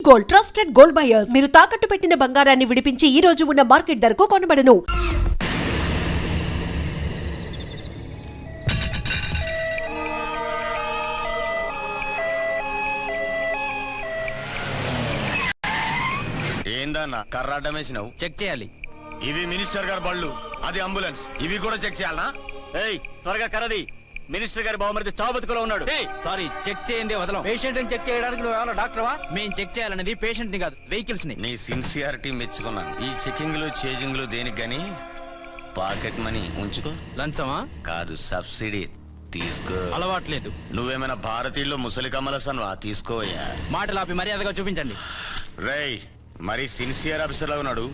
Gold, trusted gold buyers. మీరు తాకట్టు పెట్టిన బంగారాన్ని విడిపించి ఈ రోజు ఉన్న మార్కెట్ ధరకు కొనబడను. ఏందన్నా కర్రాటం వేసినావు? చెక్ చేయాలి. ఇవి మినిస్టర్ గారి బళ్ళు, అది అంబులెన్స్. ఇవి కూడా చెక్ చేయాలనా? ఏయ్ త్వరగా కర్రది. మినిస్టర్ గారి బావమరిది చావు బతుకులో ఉన్నాడు. సారీ, చెక్ చేయండి వదలం. పేషెంట్ ని చెక్ చేయడానికి నువ్వు ఏమన్నా డాక్టర్వా? మేము చెక్ చేయాలనేది పేషెంట్ ని కాదు, వెహికల్స్ ని. నీ సిన్సియారిటీ మెచ్చుకున్నాను. ఈ చెకింగ్ లు చేజింగ్ లు దేనికి గానీ పాకెట్ మనీ ఉంచుకో. లంచమా? కాదు, సబ్సిడీ తీసుకో. అలవాట్లేదు. నువ్వేమైనా భారతీయుల్లో ముసలి కమలసన్వా? తీసుకోయా. మాటలు ఆపి మర్యాదగా చూపించండి. రేయ్, మరి సిన్సియర్ ఆఫీసర్ లాగా ఉన్నాడు.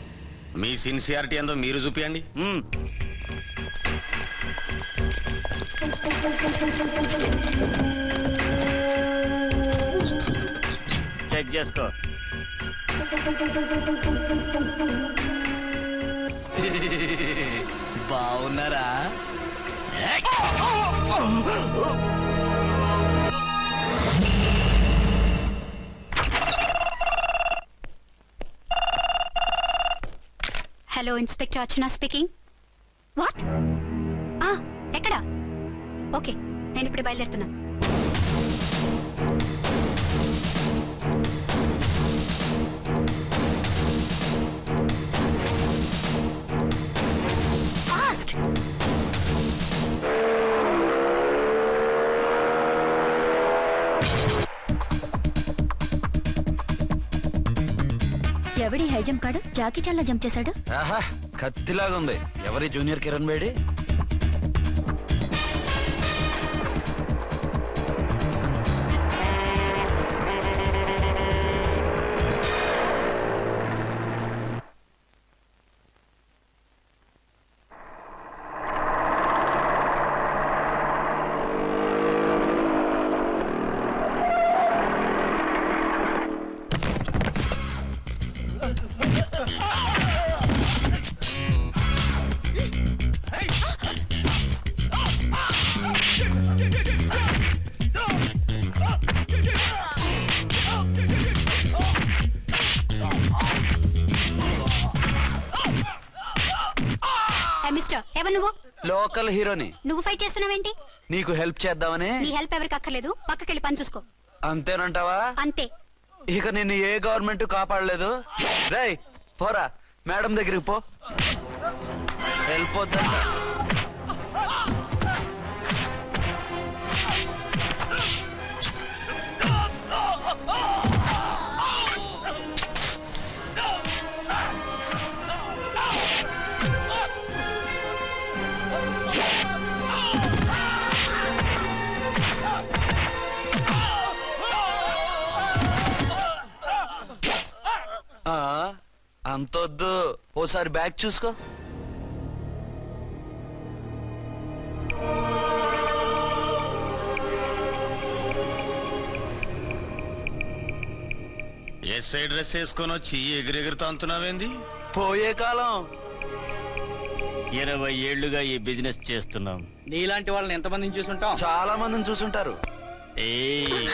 మీ సిన్సియారిటీ ఏందో మీరు చూపియండి. చెక్ చేసుకో. బాగున్నారా? Hello, inspector Archana speaking. What? ఎక్కడ? ఓకే, నేను ఇప్పుడు బయలుదేరుతున్నా. ఫాస్ట్! ఎవడి హై జంప్ కాడు జాకీ చాన్లో జంప్ చేశాడు. ఆహా, కత్తిలాగా ఉంది. ఎవరి జూనియర్ కిరణ్ బేడి? మిస్టర్, ఎవరు నువ్వు? లోకల్ హీరోని. నువ్వు ఫైట్ చేస్తున్నావేంటి? నీకు హెల్ప్ చేద్దామని. నీ హెల్ప్ ఎవరికి అక్కర్లేదు, పక్కకెళ్ళి పని చూసుకో. అంతేనంటావా? అంతే. ఇక నిన్ను ఏ గవర్నమెంట్ కాపాడలేదు. రేయ్ పోరా, మేడం దగ్గరికి పో. హెల్ప్ వద్దంట. అంతొద్దు, ఓసారి బ్యాగ్ చూసుకో. ఎస్ఐ డ్రెస్ వేసుకొని వచ్చి ఎగిరెగురుతా అంటున్నావేంది? పోయే కాలం. 20 ఏళ్లుగా ఈ బిజినెస్ చేస్తున్నాం. నీలాంటి వాళ్ళని ఎంతమందిని చూసుంటాం? చాలా మందిని చూసుంటారు. ఏయ్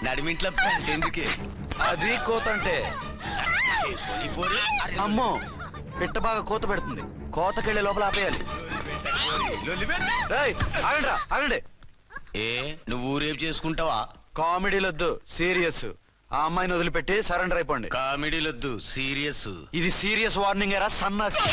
నడిమింట్లో ఎందుకే? అది కోతంటే. అమ్మో, పిట్ట బాగా కోత పెడుతుంది. కోతకెళ్ళే లోపల ఆపేయాలి. ఆగండి. ఏ, నువ్వు రేపు చేసుకుంటావా? కామెడీలొద్దు, సీరియస్. ఆ అమ్మాయిని వదిలిపెట్టి సరెండర్ అయిపోండి. కామెడీలొద్దు, సీరియస్. ఇది సీరియస్ వార్నింగ్ ఎరా సన్నాసి.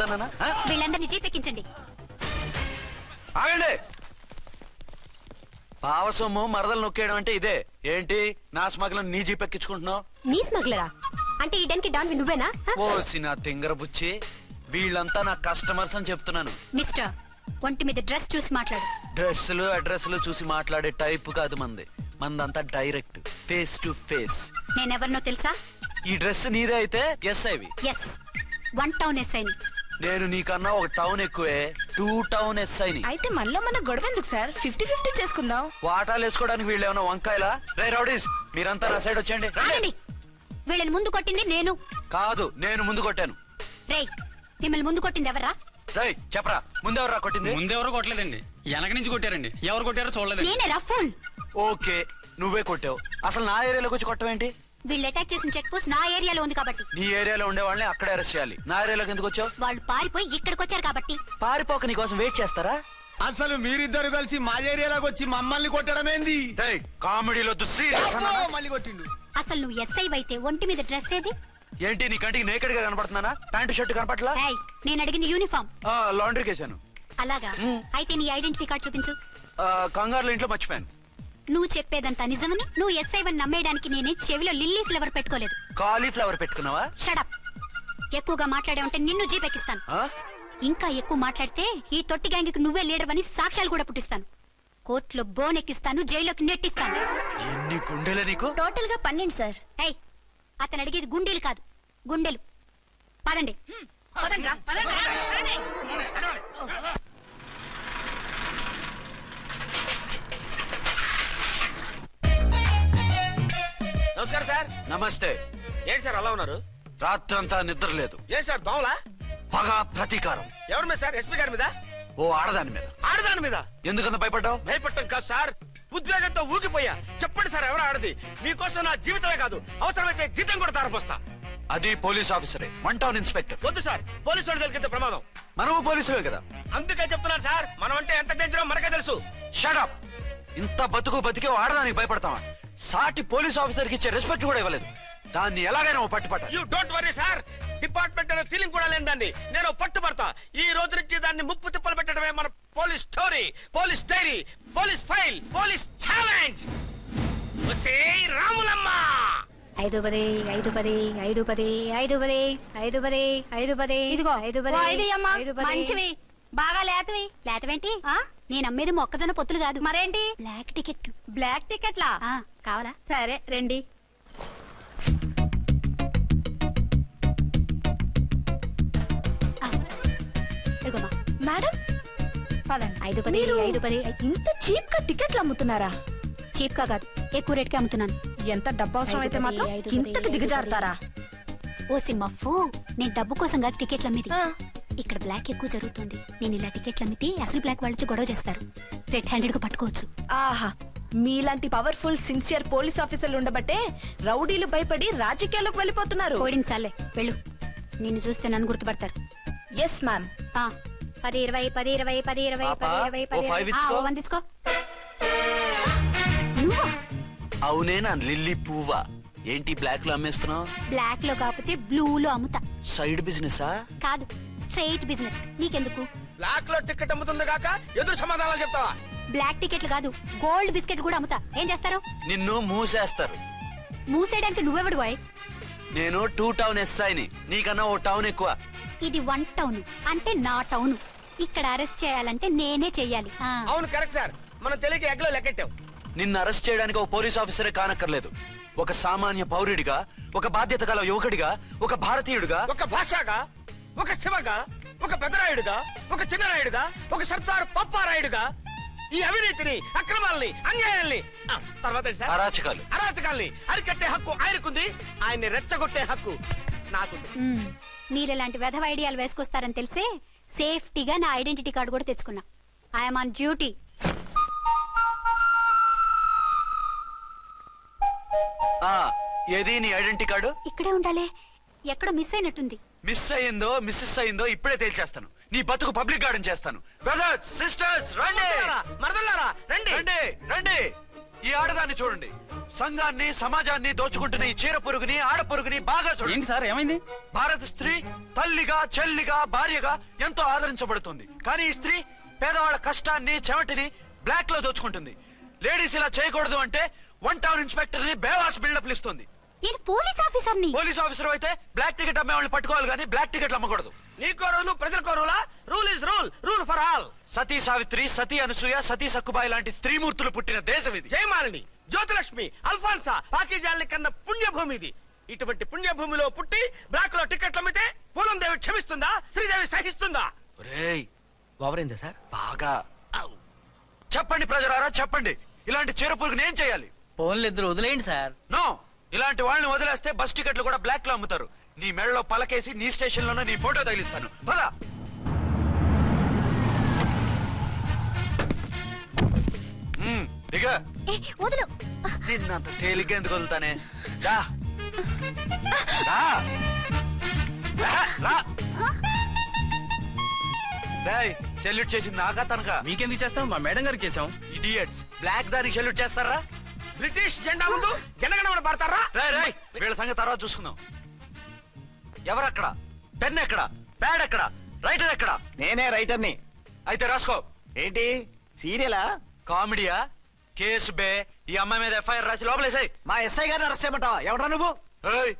అన్నానా ఆ? వీళ్ళందరినీ జీప్ ఎక్కించండి. ఆగండి. పావసొమ్ము మరదలు నొక్కేయడం అంటే ఇదే. ఏంటి నా స్మగ్లం నీ జీప్ ఎక్కించుకుంటున్నావు? నీ స్మగ్లరా? అంటే ఈ డెన్కి డాన్ నువ్వేనా? ఓసి నా తింగర బుచ్చి, వీళ్ళంతా నా కస్టమర్స్ అని చెప్తున్నాను. మిస్టర్, ఒంటి మీద డ్రెస్ చూసి మాట్లాడు. డ్రెస్సులు అడ్రస్లు చూసి మాట్లాడే టైప్ కాదు మంది. మందంతా డైరెక్ట్, ఫేస్ టు ఫేస్. నేనెవరినో తెలుసా? ఈ డ్రెస్ నీదే అయితే ఎస్ఐవి. ఎస్, 1 టౌన్ ఎస్ఐని. నేను నీకన్నా ఒక టౌన్ ఎక్కువే, 2 టౌన్ ఎస్ఐని. అయితే మనలో మన గొడవ ఎందుకు సార్? 50-50 చేసుకుందాం. వాటాలు వేసుకోవడానికి వీళ్ళు ఏమైనా వంకాయలా? రే రౌడీస్, మీరంతా నా సైడ్ వచ్చేయండి. రండి. ఆగండి. వీళ్ళని ముందు కొట్టింది నేను. కాదు, నేను ముందు కొట్టాను. రేయ్, మిమ్మల్ని ముందు కొట్టింది ఎవరా? రేయ్ చెప్పరా, ముందెవరా కొట్టింది? ముందెవరో కొట్టలేదండి, వెనక నుంచి కొట్టారండి. ఎవరు కొట్టారో చూడలేదండి. నేనే రఫూల్. ఓకే, నువ్వే కొట్టావు. అసలు నా ఏరియాలోకి వచ్చి కొట్టవేంటి? వీళ్ళు అటాక్ చేసిన చెక్ పోస్ట్ నా ఏరియాలో ఉంది కాబట్టి. నీ ఏరియాలో ఉండే వాళ్ళని అక్కడే అరెస్ట్ చేయాలి. నా ఏరియాలోకి ఎందుకు వచ్చావు? వాళ్ళు పారిపోయి ఇక్కడికి వచ్చారు కాబట్టి. పారిపోక నీ కోసం వెయిట్ చేస్తారా? అసలు మీరిద్దరు కలిసి మా ఏరియాలోకి వచ్చి మమ్మల్ని కొట్టడమేంది? రేయ్ కామెడీలో సీరియస్ మళ్ళీ కొట్టిండు. అసలు నువ్వు ఎస్ఐ అయితే ఒంటి మీద డ్రెస్ ఏది? ఏంటి నీ కంటికి నేకెడ్ గా కనపడుతున్నానా? Pant shirt కనపట్లా? ఏయ్, నేను అడిగింది యూనిఫామ్. లాండ్రీకి వేసాను. అలాగా? అయితే నీ ఐడెంటిటీ కార్డ్ చూపించు. కంగారులో ఇంట్లో మర్చిపోయాను. నువ్వు చెప్పేదంతా నిజమని నువ్వు ఎస్ఐ వన్ నమ్మేయడానికి నేనే చెవిలో లిల్లీ ఫ్లవర్ పెట్టుకోలేదు. కాలీఫ్లవర్ పెట్టుకున్నావా? షడప్. ఎక్కువగా మాట్లాడే ఉంటే నిన్ను జీప్ ఎక్కిస్తాను. ఆ? ఇంకా ఎక్కువ మాట్లాడితే ఈ తొట్టి గ్యాంగ్కి నువ్వే లీడర్ అని సాక్ష్యాలు కూడా పుట్టిస్తాను. కోర్టులో బోన్ ఎక్కిస్తాను, జైల్లోకి నెట్టిస్తాను. ఎన్ని గుండెలే నీకు? టోటల్ గా 12 సార్. ఏయ్, అతను అడిగేది గుండెలు కాదు, గుండెలు. పదండి. నమస్కారం సార్. నమస్తే. ఏంటి సార్ అలా ఉన్నారు? రాత్రంతా నిద్ర లేదు. ఏ సార్ దోమలా? పగ ప్రతీకారం. ఎవరి మీద సార్? ఎస్పీ గారి మీద? ఓ ఆడదాని మీద. ఆడదాని మీద? ఎందుకంత భయపడ్డావు? భయపడటం కాదు సార్, ఉద్వేగంతో ఊగిపోయా. చెప్పండి సార్, ఎవరు ఆడది? మీకోసం నా జీవితమే కాదు, అవసరమైతే జీతం కూడా తారపోస్తా. అది పోలీస్ ఆఫీసరే, 1 టౌన్ ఇన్స్పెక్టర్. వద్దు సార్, పోలీసు వాడు దొరికితే ప్రమాదం. మనము పోలీసులే కదా. అందుకే చెప్తున్నాను సార్, మనం అంటే ఎంత డేంజరో మనకే తెలుసు. షడప్. ఇంత బతికే ఆడదానికి భయపడతావా? సాటి పోలీస్ ఆఫీసర్కి ఇచ్చే రెస్పెక్ట్ కూడా ఇవ్వలేదు. దాన్ని ఎలాగైనా పట్టుపట్ట. You don't worry sir, department అనే ఫీలింగ్ కూడా లేని దాన్ని నేను పట్టుబడతా. ఈ రోజు నుంచి దాన్ని ముప్పు తిప్పలు పెట్టడమే మన police story, police diary, police file, police challenge. Ramulamma 5-10 5-10 5-10 5-10 5-10 5-10 ఇదిగో, 5-10 ఓ 5 అమ్మా. 5-10. మంచివి, బాగా లేతవి. లేతవేంటి? నేను అమ్మేది మొక్కజొన్న పొత్తులు కాదు, మరేంటి? బ్లాక్ టికెట్లు. బ్లాక్ టికెట్లా? కావాలా? సరే రండి. ఇదిగోమా. మేడం పదండి. 5-10 మీరు 5-10. ఇంత చీప్ గా టికెట్లు అమ్ముతున్నారా? చీప్ గా కాదు, ఎక్కువ రేట్కి అమ్ముతున్నాను. ఎంత డబ్బు అవసరం అయితే మాత్రం 5-10 ఇంతకు దిగజారుతారా? ఓ సిమ్మఫు, నేను డబ్బు కోసం కాదు టికెట్లు అమ్మేది. ఆ. ఇక్కడ బ్లాక్ ఎక్కువ జరుగుతుంది. నేను ఇలా టికెట్లు అమ్మితే అసలు బ్లాక్ వాళ్ళు వచ్చి గొడవ చేస్తారు. రెడ్ హ్యాండెడ్ గా పట్టుకోవచ్చు. ఆహా, మీలాంటి పవర్ఫుల్ సిన్సియర్ పోలీస్ ఆఫీసర్లు ఉండబట్టే రౌడీలు భయపడి రాజకీయాల్లోకి వెళ్ళిపోతున్నారు. ఓడించాలే, వెళ్ళు. నిన్ను చూస్తే నన్ను గుర్తుపడతారు. Yes ma'am. 10-20 10-20 10-20 పాపా, 10-20 ఓ 5 ఇచ్చుకో. 1 తీసుకో. నువ్వా? అవునే నా లిల్లీ పువ్వా. ఏంటి బ్లాక్ లో అమ్మేస్తున్నావు? బ్లాక్ లో కాకపోతే బ్లూ లో అమ్ముతా. సైడ్ బిజినెసా? కాదు, స్ట్రైట్ బిజినెస్. నీకెందుకు? బ్లాక్ లో టికెట్ అమ్ముతుంది కాక ఎదురు సమాధానాలు చెప్తావా? బ్లాక్ టికెట్లు కాదు, గోల్డ్ బిస్కెట్ కూడా అమ్ముతా. ఏం చేస్తారు? నిన్ను మూసేస్తారు. మూసేయడానికి నువ్వెవడు బాయ్? నేను 2 టౌన్ ఎస్ఐని, నీకన్నా ఓ టౌన్ ఎక్కువ. ఇది 1 టౌన్, అంటే నా టౌన్. ఇక్కడ అరెస్ట్ చేయాలంటే నేనే చెయ్యాలి. అవును కరెక్ట్ సార్, మనం తెలియక ఎగ్లో లెక్కెట్టాం. నిన్ను అరెస్ట్ చేయడానికి ఒక పోలీస్ ఆఫీసరే కానక్కర్లేదు. ఒక సామాన్య పౌరుడిగా, ఒక బాధ్యత గల యువకుడిగా, ఒక భారతీయుడిగా, ఒక భాషగా, ఒక శివగా, ఒక పెద్దరాయుడుగా, ఒక చిన్నరాయుడుగా, ఒక సర్దార్ పప్పారాయుడుగా ఈ అవినీతిని, అక్రమాలని, అన్యాయాల్ని, తర్వాత ఏంటి సార్? అరాచకాల్ని అరికట్టే హక్కు ఆయనకుంది. ఆయన్ని రెచ్చగొట్టే హక్కు నాకుంది. మీరు ఇలాంటి వెధవ ఐడియాలు వేసుకొస్తారని తెలిసే సేఫ్టీగా నా ఐడెంటిటీ కార్డు కూడా తెచ్చుకున్నా. I'm on duty. ఏది నీ ఐడెంటిటీ కార్డు? ఇక్కడే ఉండాలి, ఎక్కడో మిస్ అయినట్టుంది. మిస్ అయిందో మిస్సెస్ అయిందో ఇప్పుడే తేల్చేస్తాను. నీ బతుకు పబ్లిక్ గార్డెన్ చేస్తాను. బ్రదర్స్ సిస్టర్స్ రండి, మరదలారా రండి. రండి రండి. ఈ ఆడదాన్ని చూడండి. సంఘాన్ని సమాజాన్ని దోచుకుంటున్న ఈ చీర పురుగుని ఆడ పురుగుని బాగా చూడండి. ఏంటి సార్ ఏమైంది? భారత స్త్రీ తల్లిగా చెల్లిగా భార్యగా ఎంతో ఆదరించబడుతుంది. కానీ ఈ స్త్రీ పేదవాళ్ళ కష్టాన్ని చెమటిని బ్లాక్ లో దోచుకుంటుంది. లేడీస్ ఇలా చేయకూడదు అంటే 1 టౌన్ ఇన్స్పెక్టర్ ని బేవాస్ బిల్డప్ ఇస్తుంది. నేను పోలీస్ ఆఫీసర్ని. పోలీస్ ఆఫీసర్ అయితే బ్లాక్ టికెట్ అమ్మే వాళ్ళని పట్టుకోవాలి కానీ బ్లాక్ టికెట్లు అమ్మకూడదు. నీకో రూలు ప్రజలకో రూలా? Rule is rule, rule for all. సతీ సావిత్రి, సతీ అనసూయ, సతీ సక్కుబాయి లాంటి స్త్రీమూర్తులు పుట్టిన దేశం ఇది. జయమాలిని, జ్యోతిలక్ష్మి, అల్ఫాన్సా, పాకిజాల్ని కన్న పుణ్యభూమి ఇది. ఇటువంటి పుణ్యభూమిలో పుట్టి బ్లాక్ లో టికెట్లు అమ్మితే పూలందేవి క్షమిస్తుందా? శ్రీదేవి సహిస్తుందా? ఒరేయ్, ఓవరైందా సార్? బాగా చెప్పండి ప్రజలారా, చెప్పండి. ఇలాంటి చీర పురుగు నేను చేయాలి? ఫోన్లు ఇద్దరు వదిలేయండి సార్. నో, ఇలాంటి వాళ్ళని వదిలేస్తే బస్ టికెట్లు కూడా బ్లాక్ లో అమ్ముతారు. నీ మెడలో పలకేసి నీ స్టేషన్ లోనే నీ ఫోటో తగిలిస్తాను. పద. దిగ. వదులు. నిన్నంత తేలిగ్గా ఎందుకు వదులుతానే? రా. రా. రా. రేయ్, సెల్యూట్ చేసింది నాకా తనకా? మీకెందుకు చేస్తాం? మా మేడం గారికి చేసాం. ఇడియట్స్, బ్లాక్ దానికి సెల్యూట్ చేస్తారా? బ్రిటిష్ జెండా ముందు జనగణమన పడతారా? రాయ్ రాయ్, వీళ్ళ సంగతి తర్వాత చూసుకుందాం. ఎవరక్కడ? పెన్ ఎక్కడ? ప్యాడ్ ఎక్కడ? రైటర్ ఎక్కడ? నేనే రైటర్ని. అయితే రాసుకో. ఏంటి సీరియలా? కామెడీయా? కేసు బే. ఈ అమ్మాయి మీద ఎఫ్ఐఆర్ రాసి లోపలేసాయి. మా ఎస్ఐ గారిని అరెస్ట్ చేయమంటావా? ఎవడా నువ్వు? ఏయ్,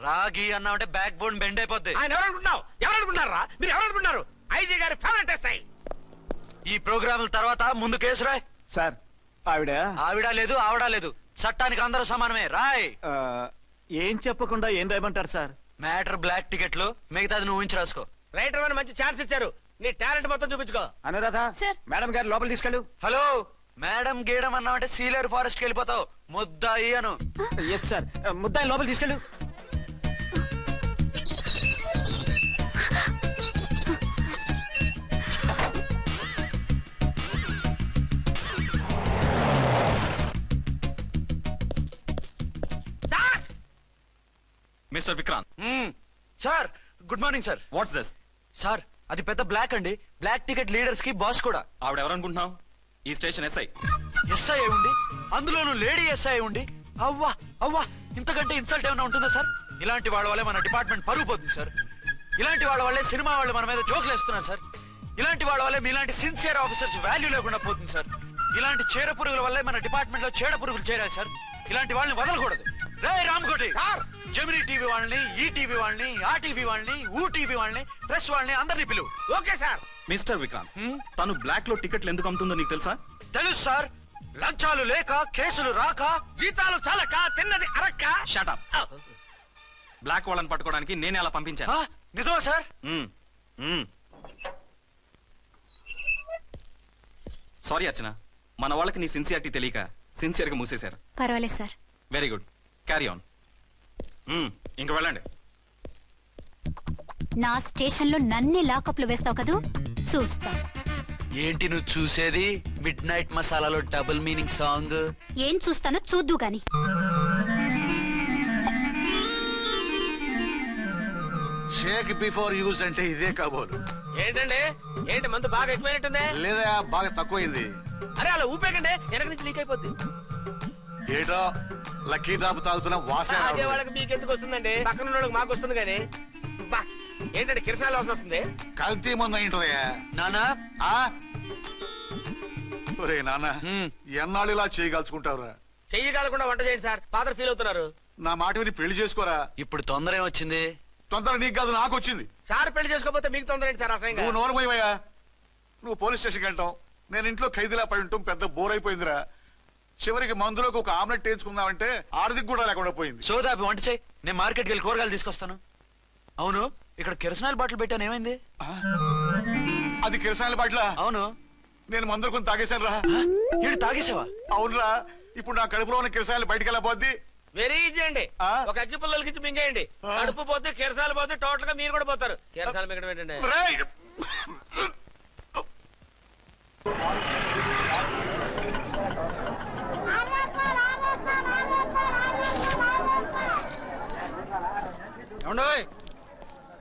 రాగి అన్నావంటే బ్యాక్ బోన్ బెండ్ అయిపోద్ది. ఆయన ఎవరనుకుంటున్నావు? ఎవరనుకుంటున్నారా మీరు? ఎవరనుకుంటున్నారు? ఐజీ గారి ఫేవరెట్ ఎస్ఐ. ఈ ప్రోగ్రాముల తర్వాత ముందు కేసు రాయ్. సార్ ఆవిడ ఆవిడ లేదు ఆవిడ లేదు, చట్టానికి అందరూ సమానమే. రాయ్. ఏం చెప్పకుండా ఏం రాయమంటారు సార్? మ్యాటర్ బ్లాక్ టికెట్లు, మిగతాది నువ్వు ఊహించి రాసుకో. రైటర్ అని మంచి ఛాన్స్ ఇచ్చారు. నీ టాలెంట్ మొత్తం చూపించుకో. అనురాధ సార్. మేడం గారు లోపల తీసుకెళ్ళు. హలో, మేడం గీయడం అన్నావంటే సీలేరు ఫారెస్ట్ కి వెళ్ళిపోతావు. ముద్దాయి అను. ఎస్ సార్, ముద్దాయి లోపల తీసుకెళ్ళు. Mister Vikrant, sir, good morning sir. What's this? Sir, అది పెద్ద బ్లాక్ అండి. బ్లాక్ టికెట్ లీడర్స్ కి బాస్ కూడా. ఆవిడ ఎవరనుకుంటున్నావు? ఈ స్టేషన్ ఎస్ఐ. ఎస్ఐ ఉండి, అందులోనూ లేడీ ఎస్ఐ ఉండి, అవ్వా అవ్వా, ఇంతకంటే ఇన్సల్ట్ ఏమైనా ఉంటుందా సార్? ఇలాంటి వాళ్ళ వల్లే మన డిపార్ట్మెంట్ పరుగు పోతుంది సార్. ఇలాంటి వాళ్ళ వల్లే సినిమా వాళ్ళు మన మీద జోకులు వేస్తున్నారు సార్. ఇలాంటి వాళ్ళ వల్లే మీలాంటి సిన్సియర్ ఆఫీసర్స్ వాల్యూ లేకుండా పోతుంది సార్. ఇలాంటి చీడ పురుగుల వల్లే మన డిపార్ట్మెంట్ లో చీడ పురుగులు చేరాయి సార్. ఇలాంటి వాళ్ళని వదలకూడదు. రే రామకోటి సార్, జమినీ టీవీ వాళ్ళని, ఈ టీవీ వాళ్ళని, ఆ టీవీ వాళ్ళని, ఊ టీవీ వాళ్ళని, ప్రెస్ వాళ్ళని అందరినీ పిలువు. Okay sir. మిస్టర్ విక్రాంత్, తను బ్లాక్ లో టికెట్లు ఎందుకు అమ్ముతుందో నీకు తెలుసా? తెలుసు సార్. లంచాలు లేక, కేసులు రాక, జీతాలు చాలక, తిన్నది అరక్క. షటప్. బ్లాక్ వాళ్ళని పట్టుకోవడానికి నేనే అలా పంపించాను. ఆ, నిజమా సార్? సారీ అర్చన, మన వాళ్ళకి నీ సిన్సియారిటీ తెలియక సిన్సియర్ గా మూసేశారు. పర్వాలేదు sir. Very good, carry on. ఇంక వెళ్ళండి. నా స్టేషన్ లో నన్నే లాకప్ లో వేస్తావు కదూ? చూస్తా. ఏంటి నువ్వు చూసేది? మిడ్ నైట్ మసాలాలో డబుల్ మీనింగ్ సాంగ్. ఏం చూస్తానో చూద్దు గాని. షేక్ బిఫోర్ యూజ్ అంటే ఇదే కాబోలు. ఏంటండి, ఏంటి మందు బాగా ఎక్కువైనట్టుంది? లేదా బాగా తక్కువైంది. అరే అలా ఊపేకండి, వెనక నుంచి లీక్ అయిపోద్ది. ఏటో లక్కీ డ్రాప్ తాగుతున్న వాసన అదే రావడం. వాళ్ళకి మీకు ఎందుకు వస్తుందండి? పక్కన వాళ్ళకి మాకు వస్తుంది కానీ. బా, ఏంటంటే కిరసాల వాసన వస్తుంది. కల్తీ మందు అయింటదయ్యా. నానా, ఆ? ఒరే నాన్న, ఎన్నాళ్ళు ఇలా చేయగలుచుకుంటావురా? చెయ్యగలకుండా వంట చేయండి సార్, ఫాదర్ ఫీల్ అవుతున్నారు. నా మాట విని పెళ్లి చేసుకోరా. ఇప్పుడు తొందర ఏమొచ్చింది? తొందర నీకు కాదు, నాకు వచ్చింది. సార్ పెళ్లి చేసుకోకపోతే మీకు తొందర ఏంటి సార్? అసహ్యంగా. నువ్వు నోరుమోయవయ్యా. నువ్వు పోలీస్ స్టేషన్కి వెళ్తాం, నేను ఇంట్లో ఖైదీలా పడి ఉంటాం. పెద్ద బోర్ అయిపోయిందిరా. చివరికి మందులోకి ఒక ఆమ్లెట్ వేయించుకుందామంటే ఆర్థిక కూడా లేకుండా పోయింది. సోదాపి వంట చేయి, నేను మార్కెట్కి వెళ్ళి కూరగాయలు తీసుకొస్తాను. అవును, ఇక్కడ కిరసనాయిల్ బాటిల్ పెట్టాను, ఏమైంది? అది కిరసాయల బాట్ల. అవును, నేను మందులు కొని తాగేశాను రా. ఈడు తాగేసావా? అవునురా. ఇప్పుడు నా కడుపులో ఉన్న కిరసాయలు బయటికి వెళ్ళబోద్ది. వెరీ ఈజీ అండి. ఆ? ఒక అగ్గి పుల్లలకి ఇచ్చి మింగేయండి. కడుపు పోతే కిరసాలు పోతే టోటల్ గా మీరు కూడా పోతారు. కిరసాలు మింగడం ఏంటండి? రేయ్!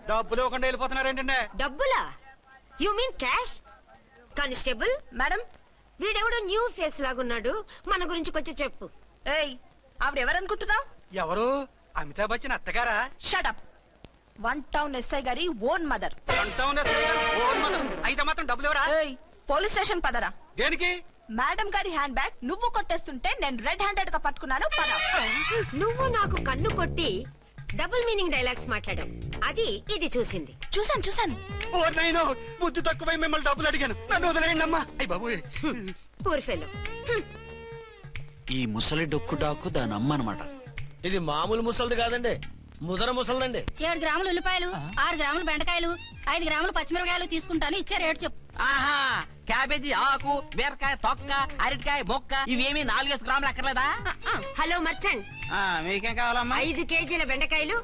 డబ్బులు ఇవ్వకుండా వెళ్ళిపోతున్నారేంటంటే? డబ్బులా? You mean cash? Constable madam, వీడెవడో న్యూ ఫేస్ లాగున్నాడు, మన గురించి కొంచెం చెప్పు. ఏయ్, ఆవిడ ఎవరనుకుంటున్నావు? ఎవరు? అమితాబ్ బచ్చన్ అత్తగారా? షటప్. 1 టౌన్ ఎస్ఐ గారి ఓన్ మదర్. అయితే మాత్రం డబ్బులు ఎవరా? పోలీస్ స్టేషన్ పదరా. దేనికి? మేడం గారి హ్యాండ్ బ్యాగ్ నువ్వు కొట్టేస్తుంటే నేను రెడ్ హ్యాండెడ్ గా పట్టుకున్నాను. పద. నువ్వు నాకు కన్ను కొట్టి డబుల్ మీనింగ్ డైలాగ్స్ మాట్లాడావు. అది ఇది చూసింది. చూసాను. ఓ నైనో, బుద్ధి తక్కువై మిమ్మల్ని డబ్బులు అడిగాను. నన్ను వదిలేయండి అమ్మా. అయ్య బాబు. Poor fellow. ఈ ముసలి డొక్కు డాకు దాని అమ్మ అనమాట. ఇది మామూలు ముసలిది కాదండి, ముదర ముసలిదండి. 7 గ్రాములు ఉల్లిపాయలు, 6 గ్రాములు బెండకాయలు, 5 గ్రాములు పచ్చిమిరపకాయలు తీసుకుంటాను. ఇచ్చే రేటు చెప్పు. ఆహా, క్యాబేజీ ఆకు, బీరకాయ తొక్క, అరటికాయ బొక్క ఇవేమి 4 గ్రాములు అక్కర్లేదా? హలో మర్చండ్, మీకేం కావాలమ్మా? 5 కేజీల బెండకాయలు,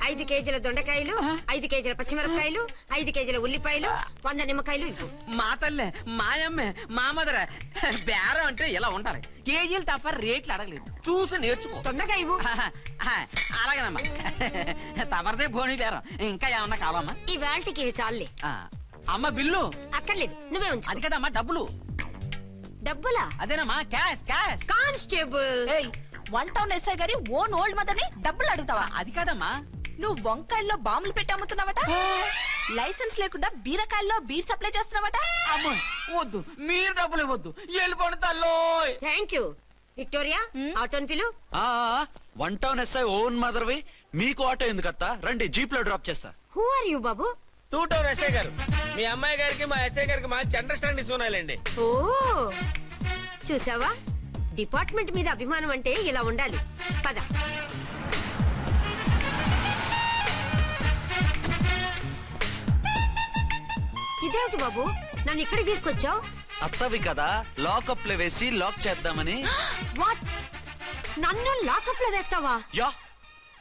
5 కేజీల దొండకాయలు, 5 కేజీల పచ్చిమిరపకాయలు, 5 కేజీల ఉల్లిపాయలు, 100 నిమ్మకాయలు ఇవ్వు. మా తల్లే, మాయమ్మే, మా మదర బేరం అంటే ఇలా ఉండాలి. కేజీలు తప్ప రేట్లు అడగలేదు, చూసి నేర్చుకో. తొందరగా ఇవ్వు. అలాగేనమ్మా. తమరిదే భోని బేరం. ఇంకా ఏమన్నా కావాలమ్మా? ఈ వేల్టికి ఇవి చాలే. అమ్మ బిల్లు అక్కర్లేదు, నువ్వే ఉంచు. అది కదమ్మా డబ్బులు. డబ్బులా? అదేనమ్మా, cash cash. Constable. 1 town SI గారి ఓన్ ఓల్డ్ మదర్ ని డబ్బులు అడుగుతావా? అది కాదమ్మా. నువ్వు వంకాయల్లో బాంబులు పెట్టి అమ్ముతున్నావట, లైసెన్స్ లేకుండా బీరకాయల్లో బీర్ సప్లై చేస్తున్నావట. అమ్మ వద్దు, మీరు డబ్బులు ఇవ్వద్దు, వెళ్ళిపోండి తల్లో. Thank you. విక్టోరియా, ఆటోన్ పిలు. 1 టౌన్ ఎస్ఐ ఓన్ మదర్వి, మీకు ఆటో ఎందుకత్తా? రండి, జీప్ లో డ్రాప్ చేస్తా. హూ ఆర్ యూ బాబు? 2 టౌన్ ఎస్ఐ గారు, మీ అమ్మాయి గారికి మా ఎస్ఐ గారికి మంచి అండర్స్టాండింగ్ ఉన్నాయండి. ఓ చూసావా, డిపార్ట్మెంట్ మీద అభిమానం అంటే ఇలా ఉండాలి. పద. ఇదేమిటి బాబు, నన్ను ఇక్కడికి తీసుకొచ్చావు? అత్తవి కదా, లాకప్ లో వేసి లాక్ చేద్దామని. వాట్, నన్ను లాకప్ లో వేస్తావా? యా,